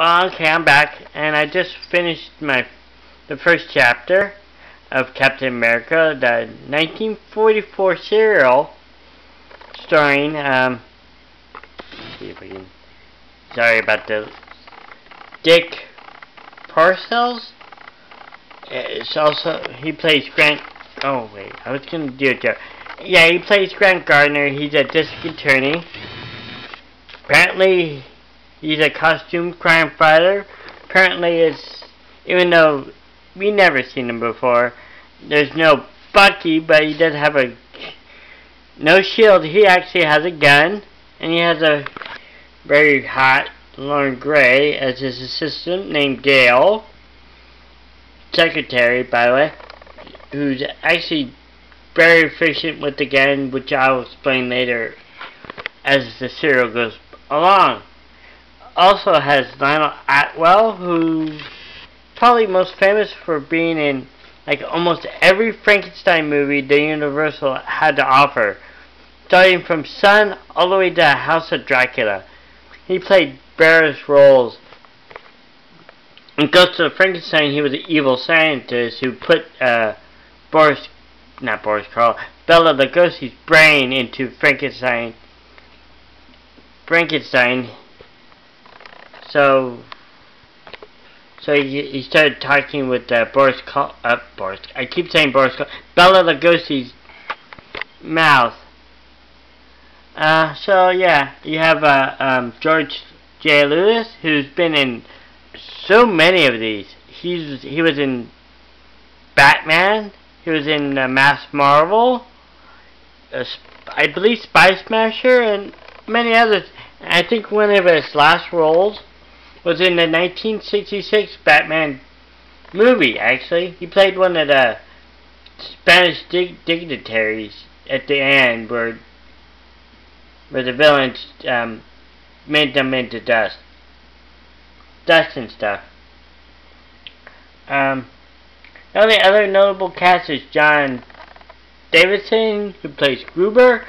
Well, okay, I'm back, and I just finished the first chapter of Captain America, the 1944 serial starring, let's see if I can, sorry about the, Dick Parcells. It's also, he plays Grant, oh wait, I was gonna do a joke. Yeah, he plays Grant Gardner. He's a district attorney. Apparently, he's a costume crime fighter. Apparently, even though we never seen him before, there's no Bucky, but he does have no shield. He actually has a gun, and he has a very hot Lauren Gray as his assistant named Dale. Secretary, by the way, who's actually very efficient with the gun, which I'll explain later as the serial goes along. Also has Lionel Atwell, who's probably most famous for being in like almost every Frankenstein movie the Universal had to offer, starting from Son all the way to House of Dracula. He played various roles. In Ghost of Frankenstein, he was an evil scientist who put Bela Lugosi's brain into Frankenstein. So he started talking with I keep saying Bela Lugosi's mouth. So yeah, you have George J. Lewis, who's been in so many of these. He was in Batman. He was in Mass Marvel. I believe Spy Smasher and many others. I think one of his last roles was in the 1966 Batman movie, actually. He played one of the Spanish dignitaries at the end where the villains made them into dust and stuff. The only other notable cast is John Davidson, who plays Gruber.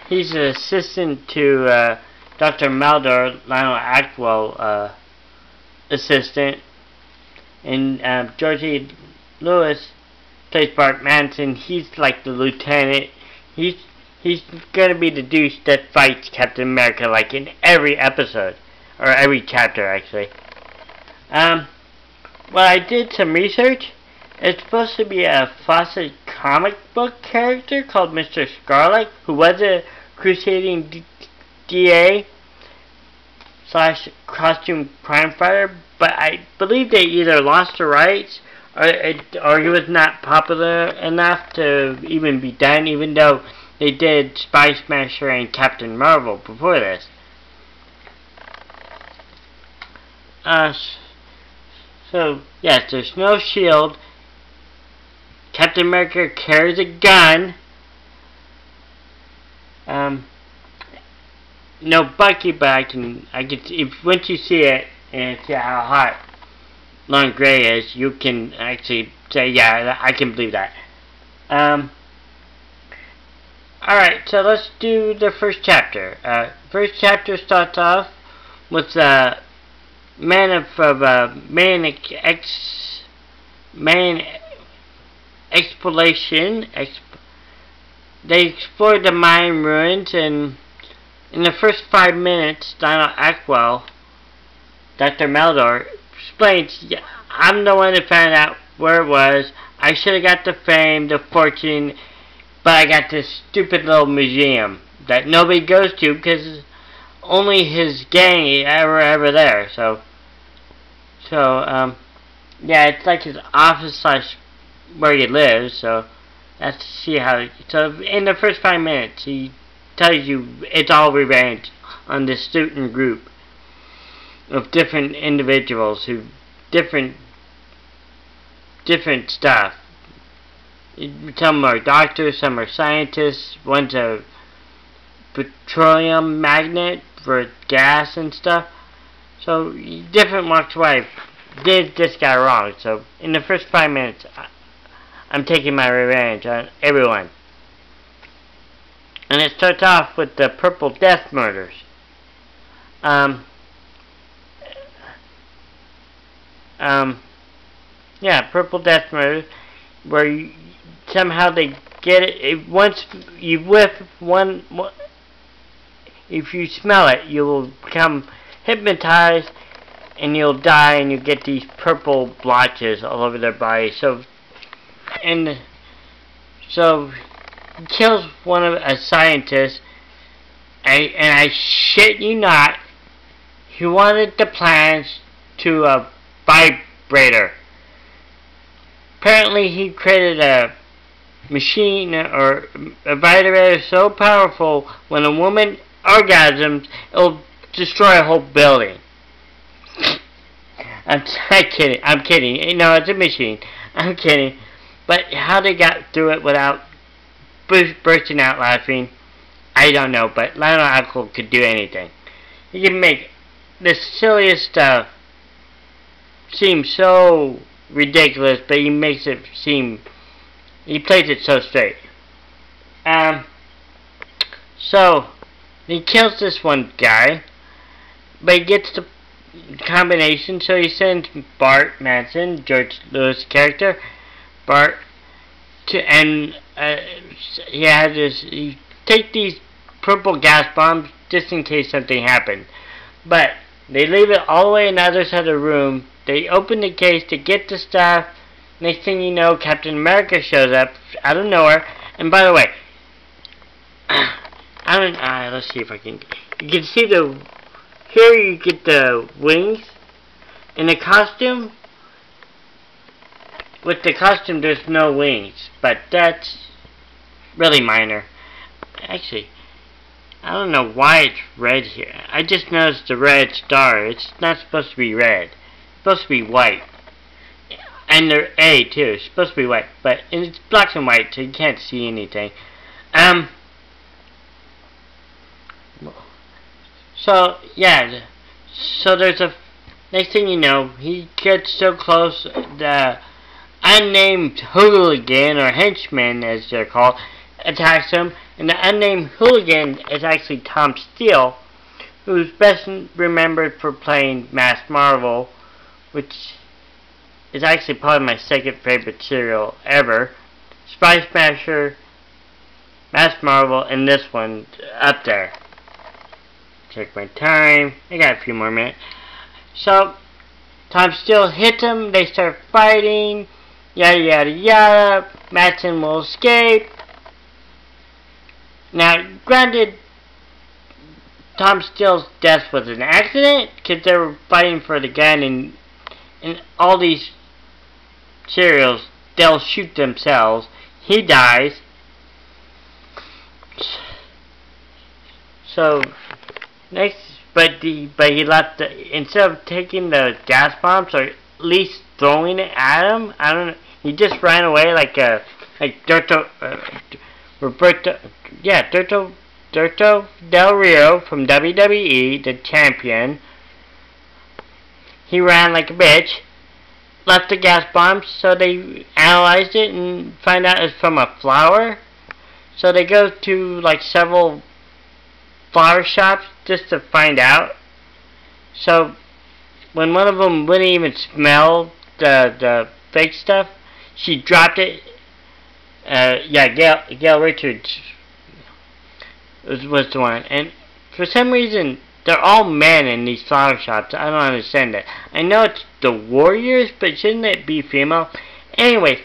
He's an assistant to Dr. Maldor, Lionel Atwell assistant. And George Lewis plays Bart Manson. He's like the lieutenant. He's gonna be the douche that fights Captain America like in every episode. Or every chapter, actually. Well, I did some research. It's supposed to be a Fawcett comic book character called Mr. Scarlet, who was a crusading DA / costume crime fighter, but I believe they either lost the rights or he was not popular enough to even be done, even though they did Spy Smasher and Captain Marvel before this. So, yes, there's no shield. Captain America carries a gun. No Bucky, but I can once you see it and see how hot Lauren Gray is, you can actually say, yeah, I can believe that. Alright, so let's do the first chapter. First chapter starts off with main exploration. They explored the Mayan ruins, and in the first 5 minutes, Lionel Atwell, Dr. Maldor, explains, yeah, I'm the one that found out where it was. I should have got the fame, the fortune, but I got this stupid little museum that nobody goes to because only his gang ever there. So yeah, it's like his office / where he lives. So let's see how. So in the first 5 minutes, he tells you it's all revenge on this student group of different individuals who different stuff. Some are doctors, some are scientists. One's a petroleum magnate for gas and stuff. So different walks of life did this guy wrong. So in the first 5 minutes, I'm taking my revenge on everyone. And it starts off with the Purple Death murders. yeah, purple death mode, where somehow they get it. Once you whiff one, if you smell it, you will become hypnotized, and you'll die, and you get these purple blotches all over their body. So he kills one of a scientist, and I shit you not, he wanted the plans to a vibrator. Apparently he created a machine or a vibrator so powerful when a woman orgasms, it'll destroy a whole building. I'm kidding. No, it's a machine. I'm kidding. But how they got through it without bursting out laughing, I don't know. But Lionel Alcohol could do anything. He can make the silliest stuff seem so ridiculous, but he makes it seem, he plays it so straight. So he kills this one guy, but he gets the combination, so he sends Bart Manson, George Lewis' character, Bart, he take these purple gas bombs just in case something happened. But they leave it all the way on the other side of the room. They open the case to get the stuff. Next thing you know, Captain America shows up out of nowhere. And by the way, let's see if I can. You can see here you get the wings in the costume. With the costume, there's no wings, but that's really minor. Actually, I don't know why it's red here. I just noticed the red star. It's not supposed to be red. It's supposed to be white. And the A too. It's supposed to be white, but it's black and white, so you can't see anything. So yeah. So there's a. Next thing you know, he gets so close. The unnamed hooligan, or henchman as they're called, attacks him, and the unnamed hooligan is actually Tom Steele, who's best remembered for playing Mass Marvel, which is actually probably my second favorite serial ever. Spy Smasher, Mass Marvel, and this one up there. Check my time. I got a few more minutes. So Tom Steele hits him. They start fighting. Yada yada yada. Manson will escape. Now, granted, Tom Steele's death was an accident because they were fighting for the gun, and in all these serials, they'll shoot themselves. He dies. So next, but he left instead of taking the gas bombs or at least throwing it at him. I don't know. He just ran away like Roberto Del Rio from WWE, the champion. He ran like a bitch. Left the gas bombs, so they analyzed it and find out it's from a flower. So they go to like several flower shops just to find out. So when one of them wouldn't even smell the fake stuff, she dropped it. Gail Richards was the one, and for some reason they're all men in these flower shops. I don't understand that. I know it's the Warriors, but shouldn't it be female? Anyways,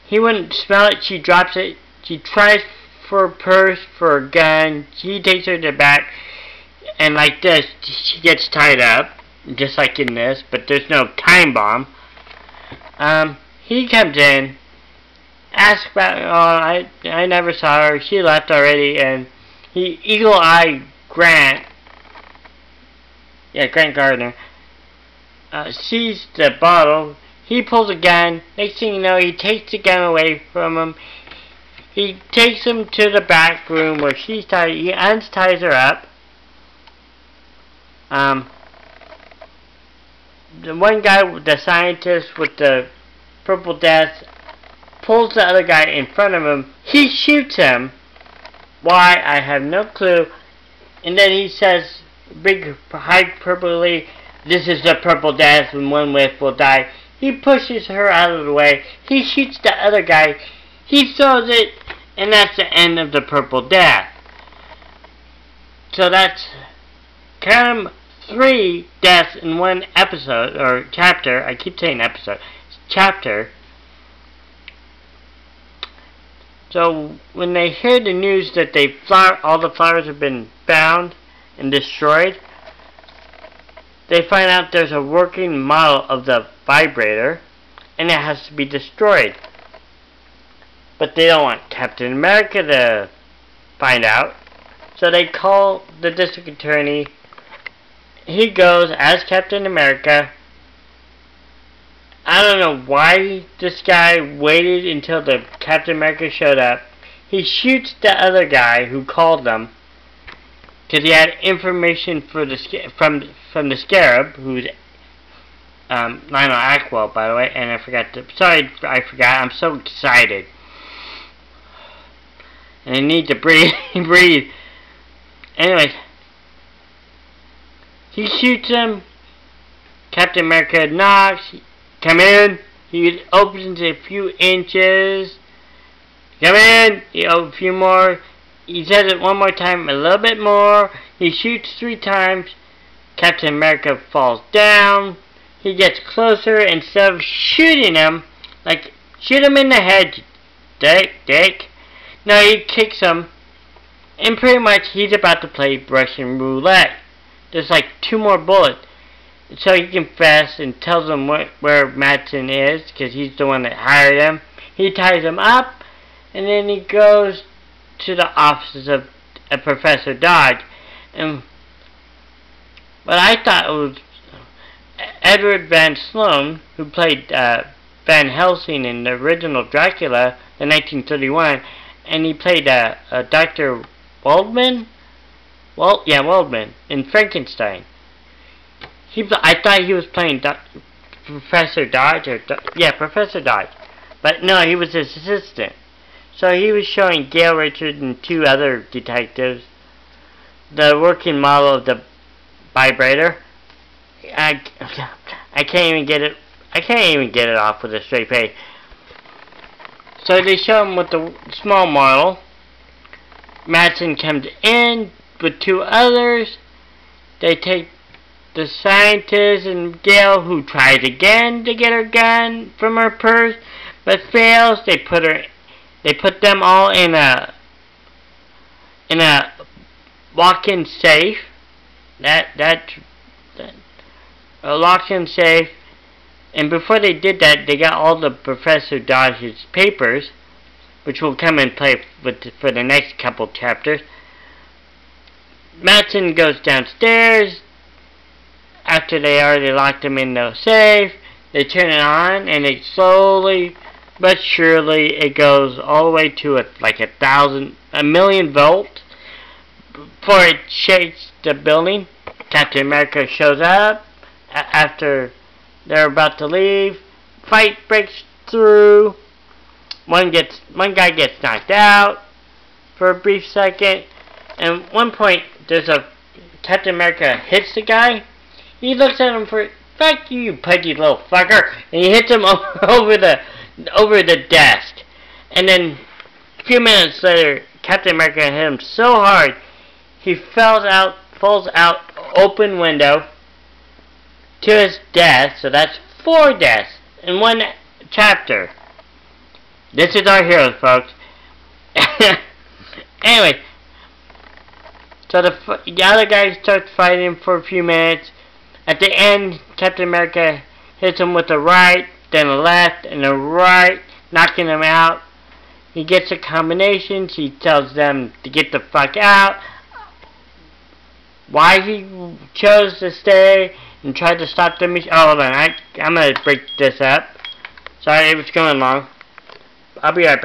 he wouldn't smell it. She drops it. She tries for a purse, for a gun. He takes her to the back, and like this, she gets tied up, just like in this, but there's no time bomb. He comes in, asks about, I never saw her, she left already, and he eagle-eyed Grant Gardner, sees the bottle. He pulls a gun. Next thing you know, he takes the gun away from him. He takes him to the back room where she's tied. He unties her up. The one guy, the scientist with the purple death, pulls the other guy in front of him. He shoots him. Why? I have no clue. And then he says, big hyperbole, this is the purple death and one whiff will die. He pushes her out of the way. He shoots the other guy. He throws it, and that's the end of the purple death. So that's kind of 3 deaths in one episode, or chapter. I keep saying episode. Chapter. So when they hear the news that all the flowers have been found and destroyed, they find out there's a working model of the vibrator, and it has to be destroyed. But they don't want Captain America to find out, so they call the district attorney. He goes as Captain America. I don't know why this guy waited until the Captain America showed up. He shoots the other guy who called them, because he had information for the from the Scarab, who's Lionel Aqua, by the way. And I forgot. I'm so excited, and I need to breathe. Breathe. Anyways, he shoots him. Captain America knocks. Come in. He opens a few inches. Come in. He opens a few more. He says it one more time, a little bit more. He shoots 3 times. Captain America falls down. He gets closer. Instead of shooting him, like, shoot him in the head, dick. No, he kicks him. And pretty much he's about to play Russian roulette. There's like 2 more bullets. So he confesses and tells them where Madsen is, because he's the one that hired him. He ties him up, and then he goes to the offices of Professor Dodge. And what I thought was Edward Van Sloan, who played Van Helsing in the original Dracula, the 1931, and he played Dr. Waldman? Waldman in Frankenstein. I thought he was playing Professor Dodge, Professor Dodge. But no, he was his assistant. So he was showing Gail Richards and 2 other detectives the working model of the vibrator. I can't even get it. I can't even get it off with a straight face. So they show him with the small model. Madsen comes in with 2 others. They take the scientist and Gail, who tries again to get her gun from her purse, but fails. They put them all in a lock-in safe. A lock-in safe. And before they did that, they got all the Professor Dodge's papers, which will come in play for the next couple chapters. Madsen goes downstairs. After they already locked him in the safe, they turn it on, and it slowly but surely it goes all the way to a million volts before it shakes the building. Captain America shows up after they're about to leave. Fight breaks through. One guy gets knocked out for a brief second, and at one point Captain America hits the guy. He looks at him for, "Fuck you, you pudgy little fucker," and he hits him over the desk. And then a few minutes later, Captain America hit him so hard he falls out open window to his death. So that's 4 deaths in one chapter. This is our hero, folks. Anyway, so the other guy starts fighting for a few minutes. At the end, Captain America hits him with a right, then a left, and a right, knocking him out. He gets a combination. He tells them to get the fuck out. Why he chose to stay and tried to stop the mission. Oh, hold on. I'm going to break this up. Sorry, it was going long. I'll be right back.